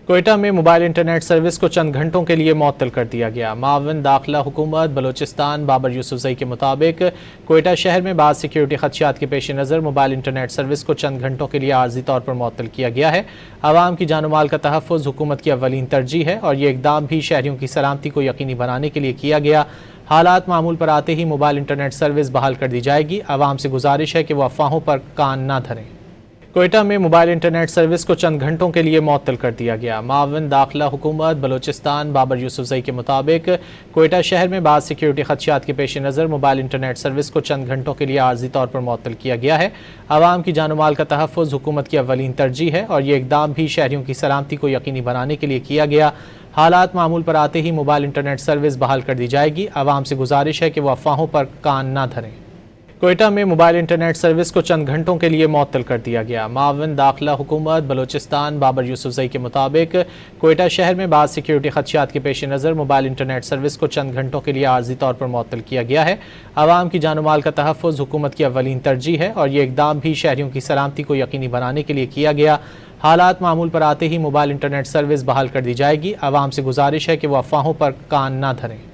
کوئٹہ میں mobile internet service کو چند گھنٹوں کے لیے معطل کر دیا گیا۔ معاون داخلہ حکومت بلوچستان بابر یوسفزئی کے مطابق کوئٹہ شہر میں بعض سیکیورٹی خدشات کے پیش نظر موبائل انٹرنیٹ سروس کو چند گھنٹوں کے لیے عارضی طور پر معطل کیا گیا ہے۔ عوام کی جان و مال کا تحفظ حکومت کی اولین ترجیح ہے اور یہ اقدام بھی شہریوں کی سلامتی کو یقینی بنانے کے لیے کیا گیا۔ حالات معمول پر آتے ہی موبائل انٹرنیٹ سروس بحال کر دی جائے گی۔ عوام سے گزارش ہے کہ وہ افواہوں پر کان نہ دھریں۔ کوئٹہ میں موبائل انٹرنیٹ سروس کو چند گھنٹوں کے لیے معطل کر دیا گیا۔ معاون داخلہ حکومت بلوچستان بابر یوسفزئی کے مطابق کوئٹہ شہر میں بعض سیکیورٹی خدشات کے پیش نظر موبائل انٹرنیٹ سروس کو چند گھنٹوں کے لیے عارضی طور پر معطل کیا گیا ہے۔ عوام کی جان و مال کا تحفظ حکومت کی اولین ترجیح ہے اور یہ اقدام بھی شہریوں کی سلامتی کو یقینی بنانے کے لیے کیا گیا۔ حالات معمول پر آتے ہی موبائل انٹرنیٹ سروس بحال کر دی جائے گی۔ عوام سے گزارش ہے کہ وہ افواہوں پر کان نہ دھریں۔ کوئٹہ میں موبائل انٹرنیٹ سروس کو چند گھنٹوں کے لیے معطل کر دیا گیا۔ معاون داخلہ حکومت بلوچستان بابر یوسفزئی کے مطابق کوئٹہ شہر میں بعض سیکیورٹی خدشات کے پیش نظر موبائل انٹرنیٹ سروس کو چند گھنٹوں کے لیے عارضی طور پر معطل کیا گیا ہے۔ عوام کی جان و مال کا تحفظ حکومت کی اولین ترجیح ہے اور یہ اقدام بھی شہریوں کی سلامتی کو یقینی بنانے کے لیے کیا گیا۔ حالات معمول پر آتے ہی موبائل انٹرنیٹ سروس بحال کر دی جائے گی۔ عوام سے گزارش ہے کہ وہ افواہوں پر کان نہ دھریں۔